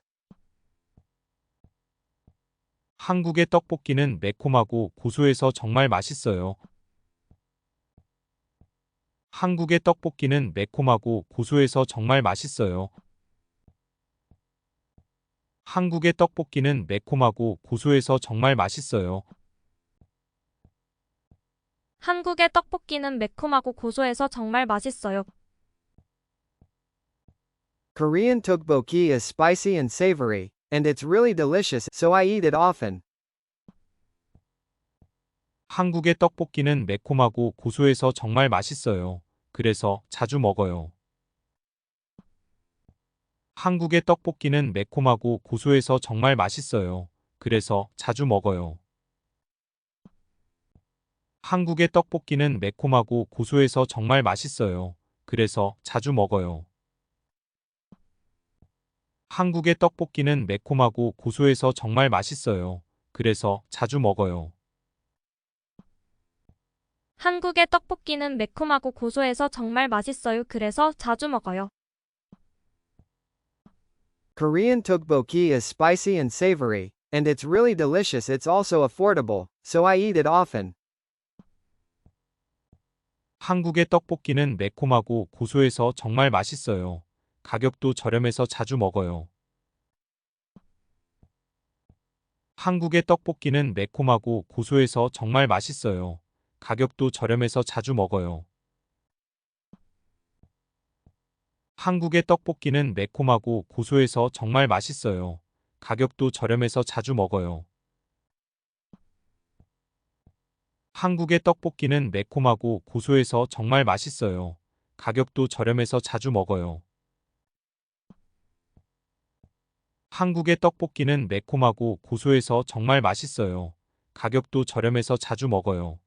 한국의 떡볶이는 매콤하고 고소해서 정말 맛있어요. 한국의 떡볶이는 매콤하고 고소해서 정말 맛있어요. 한국의 떡볶이는 매콤하고 고소해서 정말 맛있어요. 한국의 떡볶이는 매콤하고 고소해서 정말 맛있어요. Korean tteokbokki is spicy and savory, and it's really delicious, so I eat it often. 한국의 떡볶이는 매콤하고 고소해서 정말 맛있어요. 그래서 자주 먹어요. 한국의 떡볶이는 매콤하고 고소해서 정말 맛있어요. 그래서 자주 먹어요. 한국의 떡볶이는 매콤하고 고소해서 정말 맛있어요. 그래서 자주 먹어요. 한국의 떡볶이는 매콤하고 고소해서 정말 맛있어요. 그래서 자주 먹어요. 한국의 떡볶이는 매콤하고 고소해서 정말 맛있어요. 그래서 자주 먹어요. Korean tteokbokki is spicy and savory, and it's really delicious. It's also affordable, so I eat it often. 한국의 떡볶이는 매콤하고 고소해서 정말 맛있어요. 가격도 저렴해서 자주 먹어요. 한국의 떡볶이는 매콤하고 고소해서 정말 맛있어요. 가격도 저렴해서 자주 먹어요. 한국의 떡볶이는 매콤하고 고소해서 정말 맛있어요. 가격도 저렴해서 자주 먹어요. 한국의 떡볶이는 매콤하고 고소해서 정말 맛있어요. 가격도 저렴해서 자주 먹어요. 한국의 떡볶이는 매콤하고 고소해서 정말 맛있어요. 가격도 저렴해서 자주 먹어요.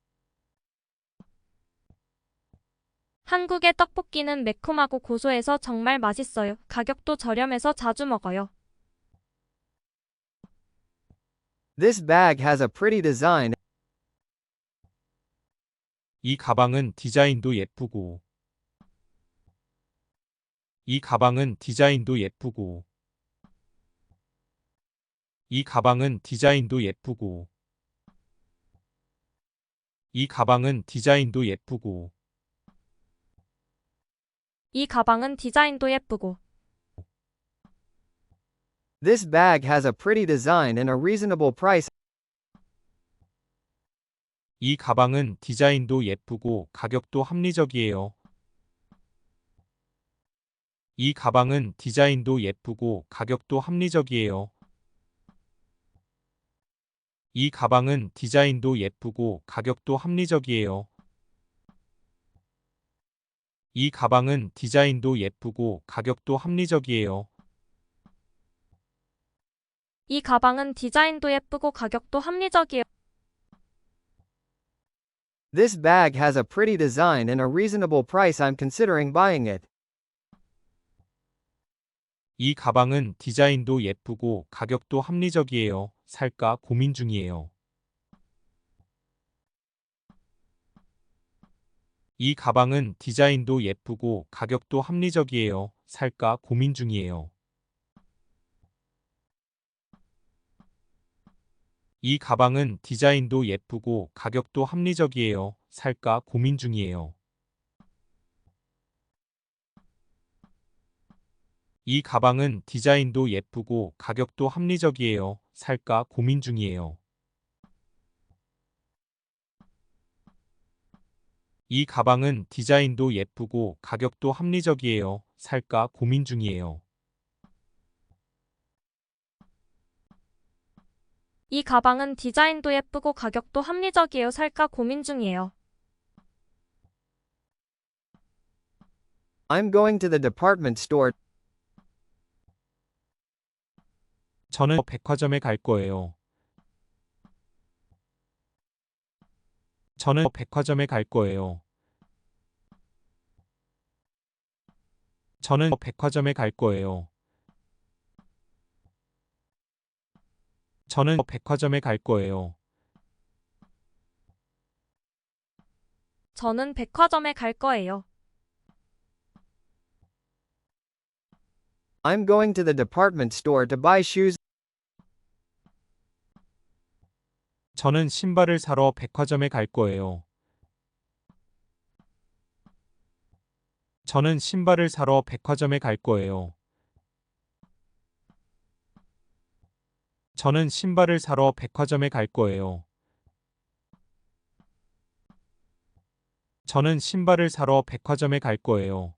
한국의 떡볶이는 매콤하고 고소해서 정말 맛있어요. 가격도 저렴해서 자주 먹어요. This bag has a pretty design. 이 가방은 디자인도 예쁘고. 이 가방은 디자인도 예쁘고. 이 가방은 디자인도 예쁘고. 이 가방은 디자인도 예쁘고. 이 가방은 디자인도 예쁘고. This bag has a pretty design and a reasonable price. 이 가방은 디자인도 예쁘고 가격도 합리적이에요. 이 가방은 디자인도 예쁘고 가격도 합리적이에요. 이 가방은 디자인도 예쁘고 가격도 합리적이에요. 이 가방은 디자인도 예쁘고 가격도 합리적이에요. 이 가방은 디자인도 예쁘고 가격도 합리적이에요. This bag has a pretty design and a reasonable price. I'm considering buying it. 이 가방은 디자인도 예쁘고 가격도 합리적이에요. 살까 고민 중이에요. 이 가방은 디자인도 예쁘고 가격도 합리적이에요. 살까 고민 중이에요. 이 가방은 디자인도 예쁘고 가격도 합리적이에요. 살까 고민 중이에요. 이 가방은 디자인도 예쁘고 가격도 합리적이에요. 살까 고민 중이에요. 이 가방은 디자인도 예쁘고 가격도 합리적이에요. 살까 고민 중이에요. 이 가방은 디자인도 예쁘고 가격도 합리적이에요. 살까 고민 중이에요. I'm going to the department store. 저는 백화점에 갈 거예요. 저는 백화점에 갈 거예요. 저는 백화점에 갈 거예요. 저는 백화점에 갈 거예요. 저는 백화점에 갈 거예요. I'm going to the department store to buy shoes. 저는 신발을 사러 백화점에 갈 거예요. 저는 신발을 사러 백화점에 갈 거예요. 저는 신발을 사러 백화점에 갈 거예요. 저는 신발을 사러 백화점에 갈 거예요.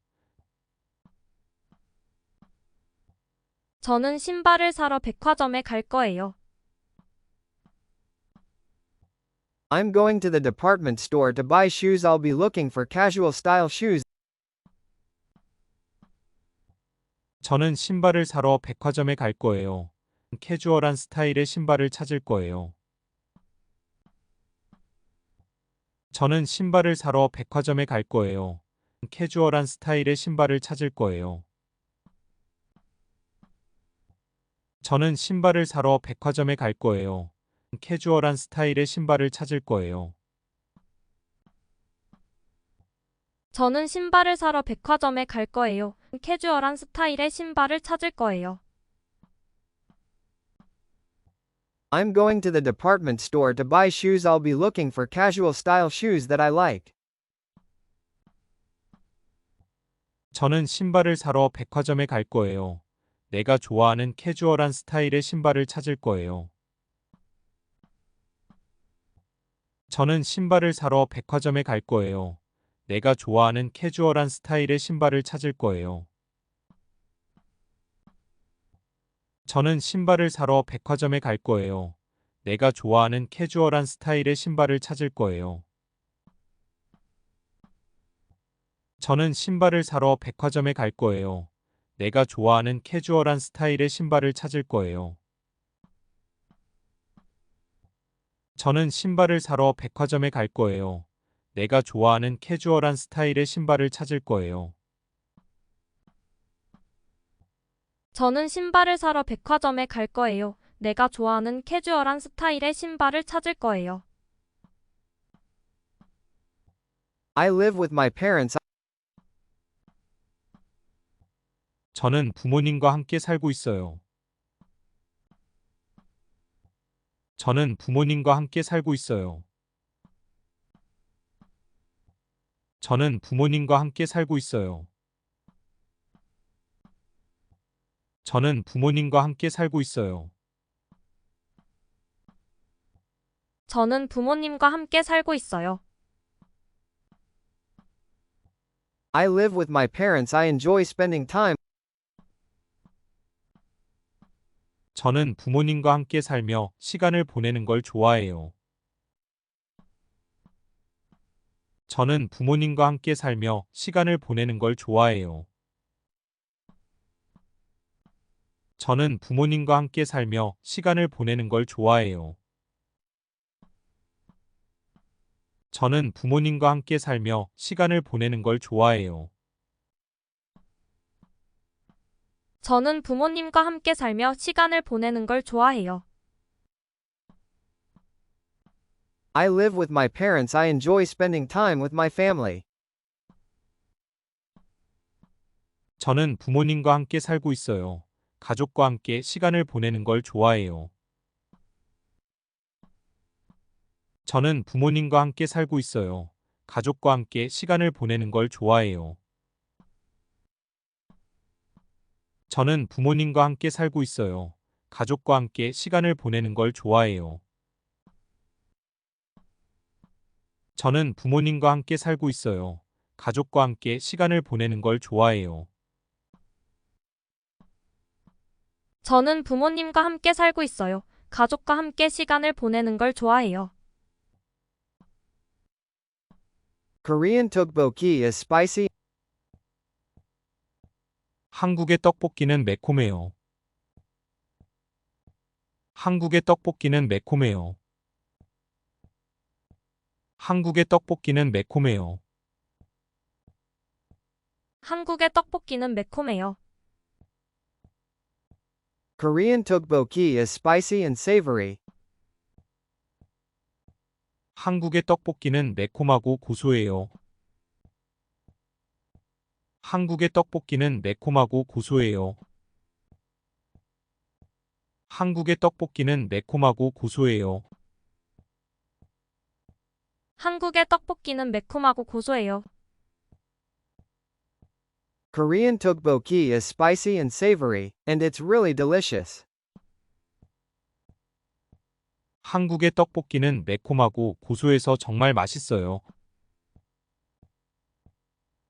저는 신발을 사러 백화점에 갈 거예요. I'm going to the department store to buy shoes. I'll be looking for casual style shoes. 저는 신발을 사러 백화점에 갈 거예요. 캐주얼한 스타일의 신발을 찾을 거예요. 저는 신발을 사러 백화점에 갈 거예요. 캐주얼한 스타일의 신발을 찾을 거예요. 저는 신발을 사러 백화점에 갈 거예요. 캐주얼한 스타일의 신발을 찾을 거예요. 저는 신발을 사러 백화점에 갈 거예요. 캐주얼한 스타일의 신발을 찾을 거예요. I'm going to the department store to buy shoes. I'll be looking for casual style shoes that I like. 저는 신발을 사러 백화점에 갈 거예요. 내가 좋아하는 캐주얼한 스타일의 신발을 찾을 거예요. 저는 신발을 사러 백화점에 갈 거예요. 내가 좋아하는 캐주얼한 스타일의 신발을 찾을 거예요. 저는 신발을 사러 백화점에 갈 거예요. 내가 좋아하는 캐주얼한 스타일의 신발을 찾을 거예요. 저는 신발을 사러 백화점에 갈 거예요. 내가 좋아하는 캐주얼한 스타일의 신발을 찾을 거예요. 저는 신발을 사러 백화점에 갈 거예요. 내가 좋아하는 캐주얼한 스타일의 신발을 찾을 거예요. 저는 신발을 사러 백화점에 갈 거예요. 내가 좋아하는 캐주얼한 스타일의 신발을 찾을 거예요. I live with my parents. 저는 부모님과 함께 살고 있어요. 저는 부모님과 함께 살고 있어요. 저는 부모님과 함께 살고 있어요. 저는 부모님과 함께 살고 있어요. 저는 부모님과 함께 살고 있어요. I live with my parents. I enjoy spending time. 저는 부모님과 함께 살며 시간을 보내는 걸 좋아해요. 저는 부모님과 함께 살며 시간을 보내는 걸 좋아해요. 저는 부모님과 함께 살며 시간을 보내는 걸 좋아해요. 저는 부모님과 함께 살며 시간을 보내는 걸 좋아해요. 저는 부모님과 함께 살며 시간을 보내는 걸 좋아해요. I live with my parents. I enjoy spending time with my family. 저는 부모님과 함께 살고 있어요. 가족과 함께 시간을 보내는 걸 좋아해요. 저는 부모님과 함께 살고 있어요. 가족과 함께 시간을 보내는 걸 좋아해요. 저는 부모님과 함께 살고 있어요. 가족과 함께 시간을 보내는 걸 좋아해요. 저는 부모님과 함께 살고 있어요. 가족과 함께 시간을 보내는 걸 좋아해요. 저는 부모님과 함께 살고 있어요. 가족과 함께 시간을 보내는 걸 좋아해요. Korean tteokbokki is spicy. 한국의 떡볶이는 매콤해요. 한국의 떡볶이는 매콤해요. 한국의 떡볶이는 매콤해요. 한국의 떡볶이는 매콤해요. Korean tteokbokki is spicy and savory. 한국의 떡볶이는 매콤하고 고소해요. 한국의 떡볶이는 매콤하고 고소해요. 한국의 떡볶이는 매콤하고 고소해요. 한국의 떡볶이는 매콤하고 고소해요. Korean tteokbokki is spicy and savory, and it's really delicious. 한국의 떡볶이는 매콤하고 고소해서 정말 맛있어요.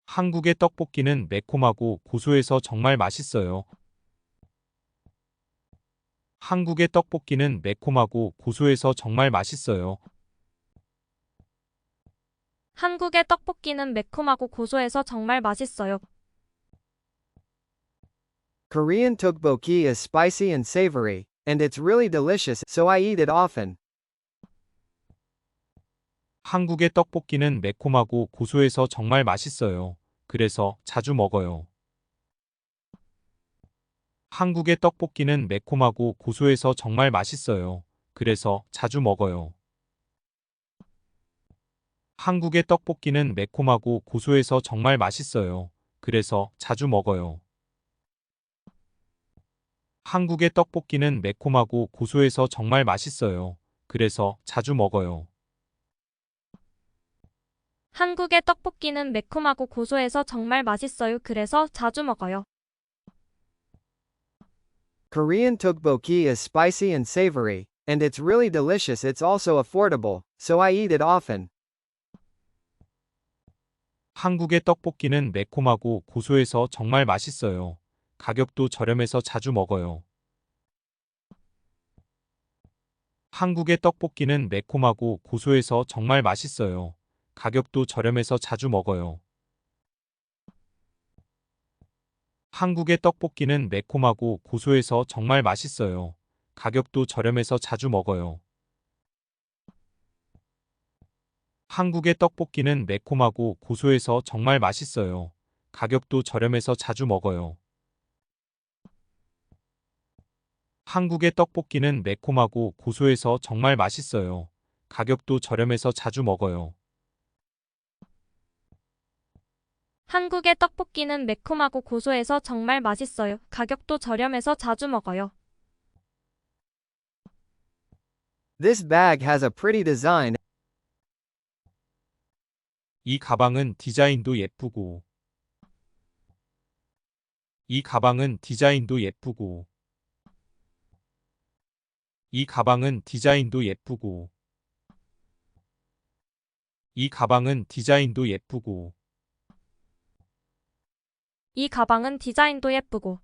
한국의 떡볶이는 매콤하고 고소해서 정말 맛있어요. 한국의 떡볶이는 매콤하고 고소해서 정말 맛있어요. 한국의 떡볶이는 매콤하고 고소해서 정말 맛있어요. Korean tteokbokki is spicy and savory, and it's really delicious, so I eat it often. 한국의 떡볶이는 매콤하고 고소해서 정말 맛있어요. 그래서 자주 먹어요. 한국의 떡볶이는 매콤하고 고소해서 정말 맛있어요. 그래서 자주 먹어요. 한국의 떡볶이는 매콤하고 고소해서 정말 맛있어요. 그래서 자주 먹어요. 한국의 떡볶이는 매콤하고 고소해서 정말 맛있어요. 그래서 자주 먹어요. 한국의 떡볶이는 매콤하고 고소해서 정말 맛있어요. 그래서 자주 먹어요. Korean tteokbokki is spicy and savory, and it's really delicious. It's also affordable, so I eat it often. 한국의 떡볶이는 매콤하고 고소해서 정말 맛있어요. 가격도 저렴해서 자주 먹어요. 한국의 떡볶이는 매콤하고 고소해서 정말 맛있어요. 가격도 저렴해서 자주 먹어요. 한국의 떡볶이는 매콤하고 고소해서 정말 맛있어요. 가격도 저렴해서 자주 먹어요. 한국의 떡볶이는 매콤하고 고소해서 정말 맛있어요. 가격도 저렴해서 자주 먹어요. 한국의 떡볶이는 매콤하고 고소해서 정말 맛있어요. 가격도 저렴해서 자주 먹어요. 한국의 떡볶이는 매콤하고 고소해서 정말 맛있어요. 가격도 저렴해서 자주 먹어요. This bag has a pretty design. 이 가방은 디자인도 예쁘고. 이 가방은 디자인도 예쁘고. 이 가방은 디자인도 예쁘고. 이 가방은 디자인도 예쁘고. 이 가방은 디자인도 예쁘고.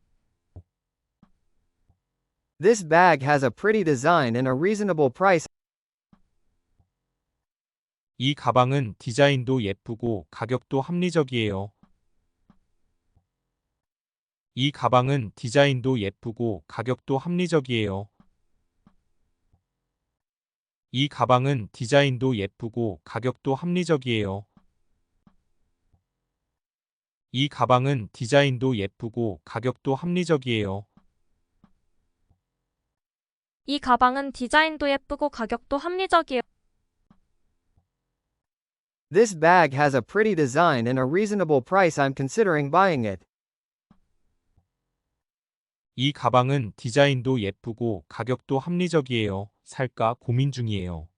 This bag has a pretty design and a reasonable price. 이 가방은 디자인도 예쁘고 가격도 합리적이에요. 이 가방은 디자인도 예쁘고 가격도 합리적이에요. 이 가방은 디자인도 예쁘고 가격도 합리적이에요. 이 가방은 디자인도 예쁘고 가격도 합리적이에요. 이 가방은 디자인도 예쁘고 가격도 합리적이에요. This bag has a pretty design and a reasonable price. I'm considering buying it. 이 가방은 디자인도 예쁘고 가격도 합리적이에요. 살까 고민 중이에요.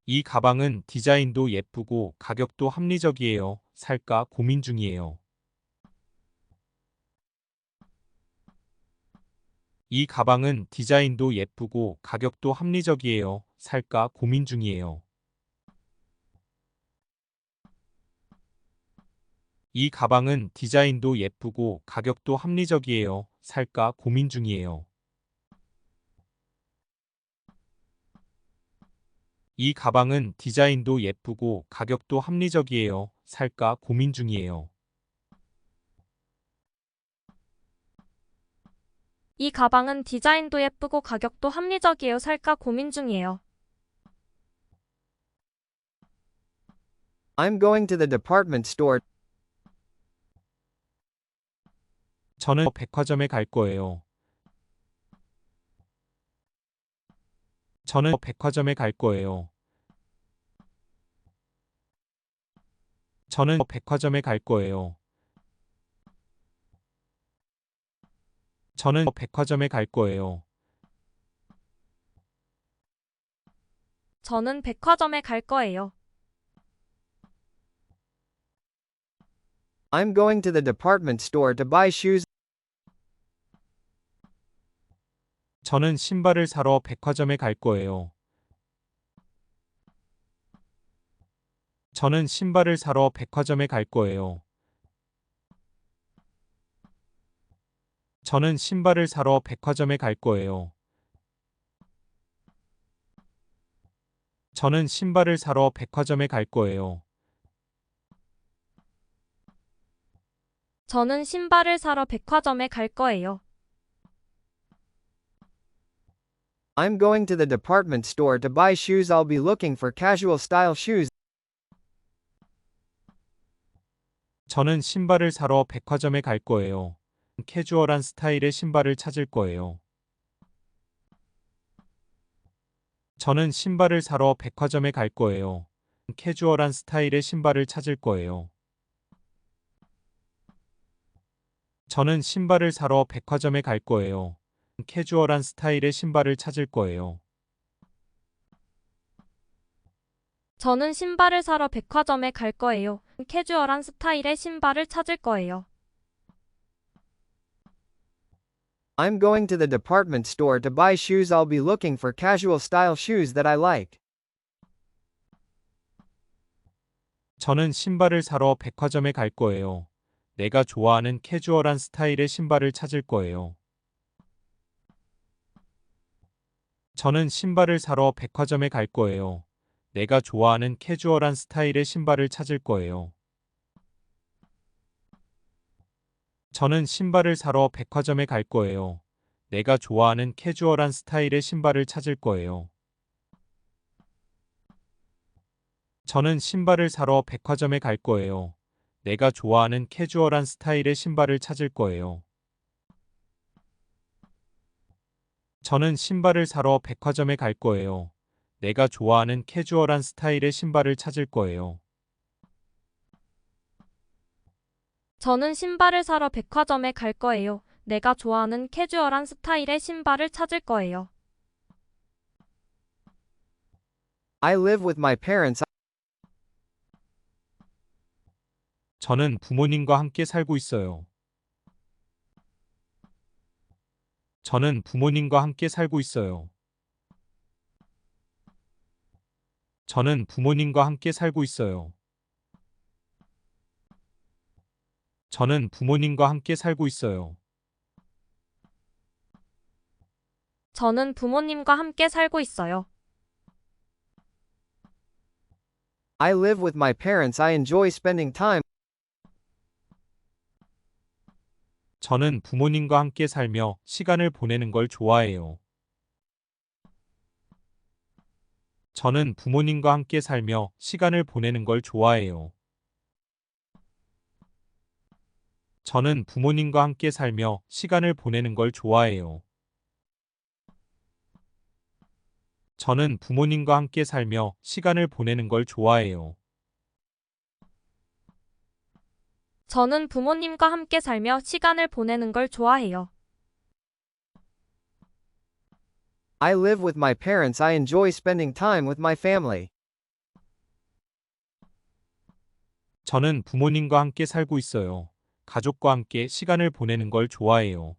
이 가방은 디자인도 예쁘고 가격도 합리적이에요. 살까 고민 중이에요. 이 가방은 디자인도 예쁘고 가격도 합리적이에요. 살까 고민 중이에요. 이 가방은 디자인도 예쁘고 가격도 합리적이에요. 살까 고민 중이에요. 이 가방은 디자인도 예쁘고 가격도 합리적이에요. 살까 고민 중이에요. 이 가방은 디자인도 예쁘고 가격도 합리적이에요. 살까 고민 중이에요. I'm going to the department store. 저는 백화점에 갈 거예요. 저는 백화점에 갈 거예요. 저는 백화점에 갈 거예요. 저는 백화점에 갈 거예요. 저는 백화점에 갈 거예요. I'm going to the department store to buy shoes. 저는 신발을 사러 백화점에 갈 거예요. 저는 신발을 사러 백화점에 갈 거예요. 저는 신발을 사러 백화점에 갈 거예요. 저는 신발을 사러 백화점에 갈 거예요. 저는 신발을 사러 백화점에 갈 거예요. I'm going to the department store to buy shoes. I'll be looking for casual style shoes. 저는 신발을 사러 백화점에 갈 거예요. 캐주얼한 스타일의 신발을 찾을 거예요. 저는 신발을 사러 백화점에 갈 거예요. 캐주얼한 스타일의 신발을 찾을 거예요. 저는 신발을 사러 백화점에 갈 거예요. 캐주얼한 스타일의 신발을 찾을 거예요. 저는 신발을 사러 백화점에 갈 거예요. 캐주얼한 스타일의 신발을 찾을 거예요. I'm going to the department store to buy shoes. I'll be looking for casual style shoes that I like. 저는 신발을 사러 백화점에 갈 거예요. 내가 좋아하는 캐주얼한 스타일의 신발을 찾을 거예요. 저는 신발을 사러 백화점에 갈 거예요. 내가 좋아하는 캐주얼한 스타일의 신발을 찾을 거예요. 저는 신발을 사러 백화점에 갈 거예요. 내가 좋아하는 캐주얼한 스타일의 신발을 찾을 거예요. 저는 신발을 사러 백화점에 갈 거예요. 내가 좋아하는 캐주얼한 스타일의 신발을 찾을 거예요. 저는 신발을 사러 백화점에 갈 거예요. 내가 좋아하는 캐주얼한 스타일의 신발을 찾을 거예요. 저는 신발을 사러 백화점에 갈 거예요. 내가 좋아하는 캐주얼한 스타일의 신발을 찾을 거예요. I live with my parents. 저는 부모님과 함께 살고 있어요. 저는 부모님과 함께 살고 있어요. 저는 부모님과 함께 살고 있어요. 저는 부모님과 함께 살고 있어요. 저는 부모님과 함께 살고 있어요. I live with my parents. I enjoy spending time. 저는 부모님과 함께 살며 시간을 보내는 걸 좋아해요. 저는 부모님과 함께 살며 시간을 보내는 걸 좋아해요. 저는 부모님과 함께 살며 시간을 보내는 걸 좋아해요. 저는 부모님과 함께 살며 시간을 보내는 걸 좋아해요. 저는 부모님과 함께 살며 시간을 보내는 걸 좋아해요. I live with my parents. I enjoy spending time with my family. 저는 부모님과 함께 살고 있어요. 가족과 함께 시간을 보내는 걸 좋아해요.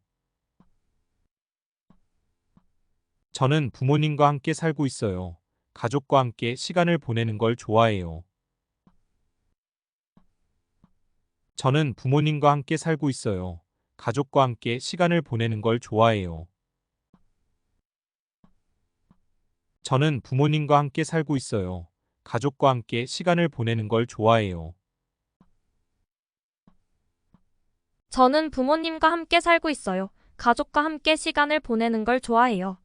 저는 부모님과 함께 살고 있어요. 가족과 함께 시간을 보내는 걸 좋아해요. 저는 부모님과 함께 살고 있어요. 가족과 함께 시간을 보내는 걸 좋아해요. 저는 부모님과 함께 살고 있어요. 가족과 함께 시간을 보내는 걸 좋아해요. 저는 부모님과 함께 살고 있어요. 가족과 함께 시간을 보내는 걸 좋아해요.